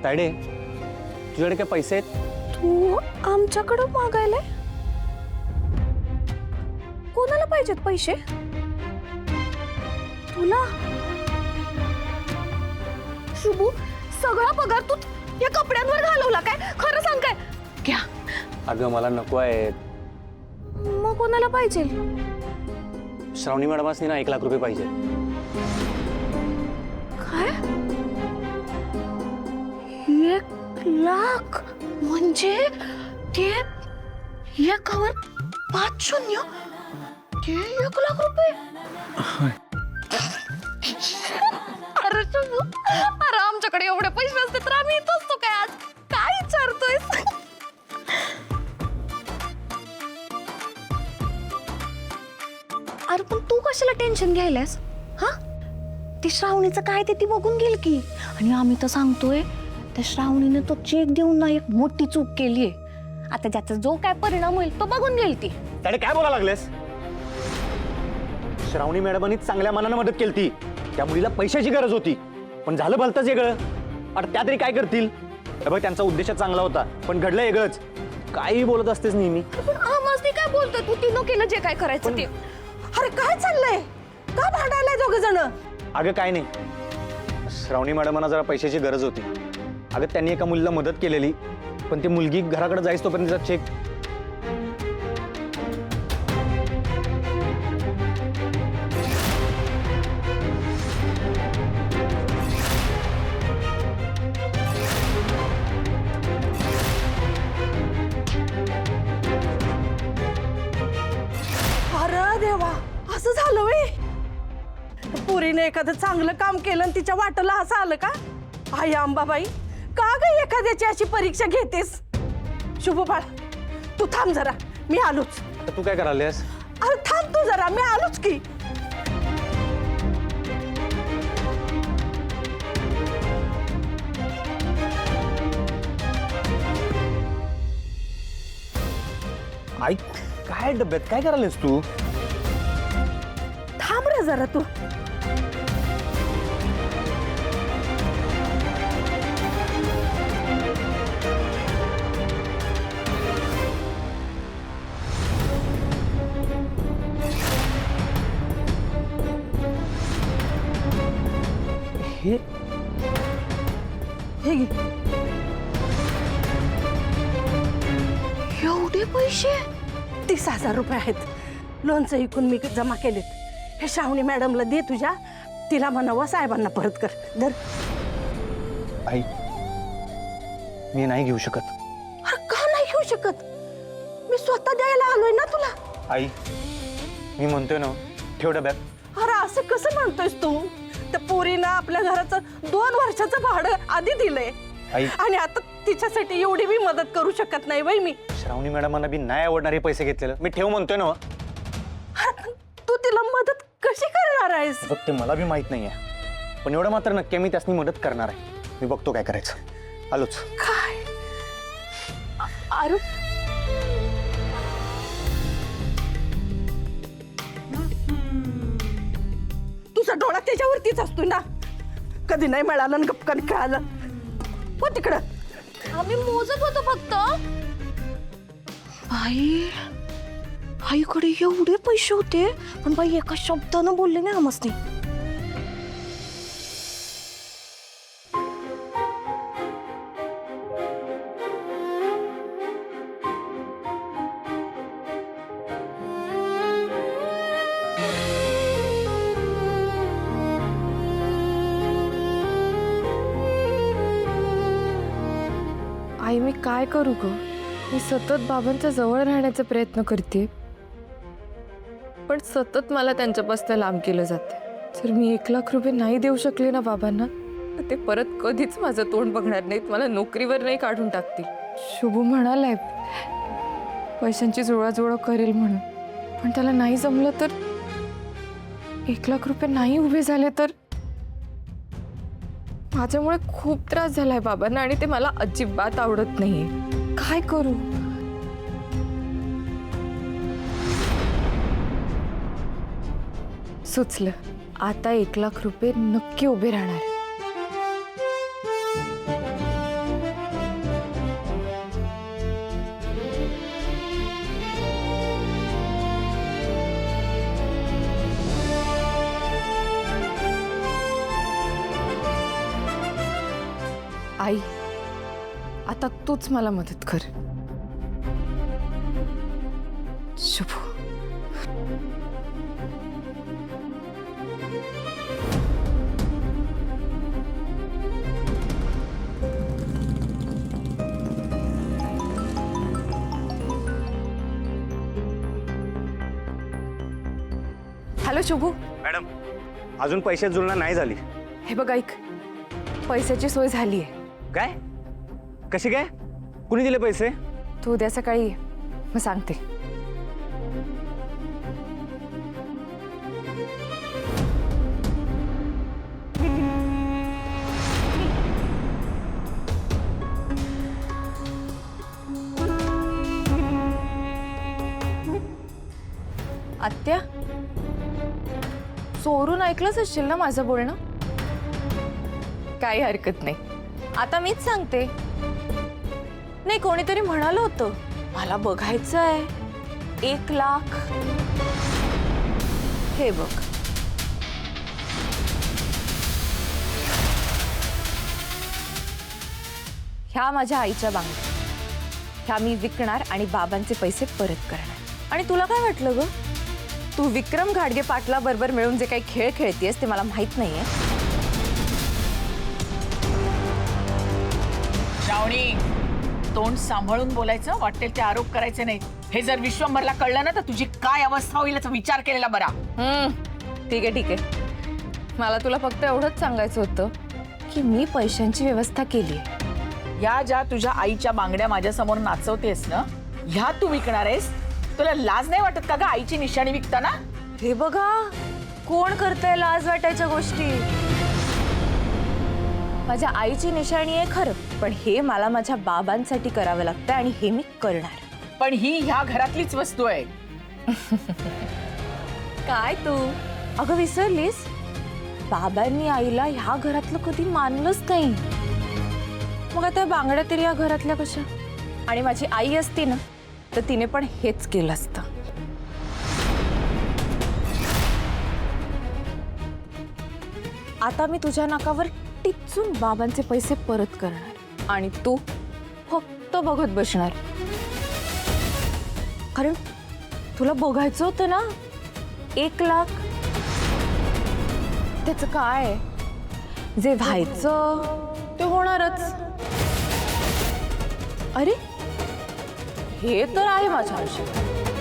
तायडे तुझ्याकडे काय पैसे आहेत? तू आमच्याकडे मागायला? कोणाला पाहिजेत पैसे? तुला? शुभू, सगळा पगार तू या कपड्यांवर घालवला काय? खरं सांग काय? घ्या. अगं मला नको आहेत. मग कोणाला पाहिजे? श्रावणी मॅडमासनी ना 1 लाख रुपये पाहिजे. काय? 1 लाख म्हणजे ते एकावर 5 शून्य, ते 1 लाख रुपये. अरे शुभू, अरे आमच्याकडे एवढे पैसे असते तर आम्ही इथं असतो काय आज? काय विचारतोयस? अरे पण तू कशाला टेन्शन घ्यायलास? हा, ते श्रावणीचं काय ते ती बघून घेईल की. आणि आम्ही तर सांगतोय त्या श्रावणीने तो चेक देऊन ना एक मोठी चूक केलीये. आता ज्याचा जो काय परिणाम होईल तो बघून घेईल ती. तायडे काय बोलायला लागलेस? श्रावणी मॅडमांनी चांगल्या मनानं मदत केली ती. त्या मुलीला पैशाची गरज होती, पण झालं भलतंच वेगळं. अरे त्या तरी काय करतील? बघ त्यांचा उद्देश चांगला होता, पण घडलं वेगळंच. काही बोलत असतेस नेहमी. पण आम्हाला काय बोलतोय तू? तिनं केलं जे काय करायचं ते. अरे काय चाललंय? का भांडायलाय दोघ जण? अगं काय नाही, श्रावणी मॅडमांना जरा पैशाची गरज होती. अगं त्यांनी एका मुलीला मदत केलेली, पण ती मुलगी घराकडे जायच तोपर्यंत तिचा चेक. अरे देवा, असं झालं व्हय? पुरीने एखादं चांगलं काम केलं आणि तिच्या वाटला असं आलं का? आई अंबाबाई, का ग एखाद्याची अशी परीक्षा घेतेस? शुभ बाळ, तू थांब जरा, मी आलोच. आता तू काय करायलास? अरे थांब तू जरा, मी आलोच की. आई काय डब्यात काय करायलास तू? थांब रे जरा तू. हे हे घे. एवढे पैसे? 30,000 रुपये आहेत. लोनचं इकून मी जमा केलेत. हे श्रावणी मॅडमला दे तुझ्या. तिला म्हणावं साहेबांना परत कर. धर. आई मी नाही घेऊ शकत. अरे का नाही घेऊ शकत? मी स्वतः द्यायला आलोय ना तुला. आई मी म्हणतोय ना, ठेव डब्यात. अरे असं कसं म्हणतोयस तू? त्या पोरीनं आपल्या घराचं 2 वर्षाचं भाडं आधी दिलंय. आई आणि आता तिच्यासाठी एवढी मी मदत करू शकत नाही बाई मी. श्रावणी मॅडमांना बी नाही आवडणारे पैसे घेतलेलं मी ठेव म्हणतोय ना. अरे, तू तिला मदत कशी करणार आहेस? बघ ते मला बी माहित नाहीये, पण एवढं मात्र नक्की मी त्यासनी मदत करणार आहे. मी बघतो काय करायचं. आलोच. काय? अरे तुझा डोळा त्याच्यावरतीच असतो ना. कधी नाही मिळालं आणि गपकन कळालं. हो तिकडं. आम्ही मोजत होतो फक्त. आई, आईकडे एवढे पैसे होते, पण बाई एका शब्दानं बोलले नाही आमसनी. आई मी काय करू ग? मी सतत बाबांच्या जवळ राहण्याचा प्रयत्न करते, पण सतत मला त्यांच्यापासून लांब केलं जाते. जर मी 1 लाख रुपये नाही देऊ शकले ना बाबांना, तर ते परत कधीच माझं तोंड बघणार नाहीत, मला नोकरीवर नाही काढून टाकतील. शुभू म्हणालाय पैशांची जुळवाजुळव करेल म्हणून, पण त्याला नाही जमलं तर, 1 लाख रुपये नाही उभे झाले तर माझ्यामुळे खूप त्रास झालाय बाबांना आणि ते मला अजिबात आवडत नाहीये. काय करू? सुचलं, आता 1 लाख रुपये नक्की उभे राहणार. आई, आता तूच मला मदत कर. शुभ. हॅलो शुभू. मॅडम अजून पैशाची जुळणा नाही झाली. हे बघ ऐक, पैशाची सोय झाली आहे. काय? कशी काय? कुणी दिले पैसे? तू उद्या सकाळी ये, मग सांगते. आत्या, चोरून ऐकलंच असशील ना माझं बोलणं? काही हरकत नाही, आता मीच सांगते. नाही, कोणीतरी म्हणालं होतं मला बघायचं आहे 1 लाख. हे बघ, ह्या माझ्या आईच्या बांगड्या. ह्या मी विकणार आणि बाबांचे पैसे परत करणार. आणि तुला काय वाटलं ग? तू विक्रम घाडगे पाटला बरोबर मिळून जे काही खेळ खेळतेस ते मला माहित नाहीये. श्रावणी, तोंड सांभाळून बोलायचं, वाटेल ते आरोप करायचे नाहीत. हे जर विश्वंभरला कळलं ना तर तुझी काय अवस्था होईल याचा विचार केलेला बरा. ठीक आहे, ठीक आहे. मला तुला फक्त एवढंच सांगायचं होतं की मी पैशांची व्यवस्था केली. या ज्या तुझ्या आईच्या बांगड्या माझ्या समोर नाचवतेस ना, ह्या तू विकणार आहेस? तुला लाज नाही वाटत का ग आईची निशाणी विकताना? हे बघा, कोण करतंय लाज वाटायच्या गोष्टी. माझ्या आईची निशाणी आहे खरं, पण हे मला माझ्या बाबांसाठी करावं लागतं आणि हे मी करणार. पण ही ह्या घरातलीच वस्तू आहे. काय तू अगं विसरलीस? बाबांनी आईला ह्या घरातलं कधी मानलंच नाही. मग आता बांगड्या तरी या घरातल्या कशा? आणि माझी आई असती ना तर तिने पण हेच केलं असतं. आता मी तुझ्या नाकावर टिचून बाबांचे पैसे परत करणार आणि तू फक्त बघत बसणार. कारण तुला बघायचं होतं ना 1 लाख. त्याचं काय, जे व्हायचं ते होणारच. अरे, हे तर आहे माझ्या आयुष्यात.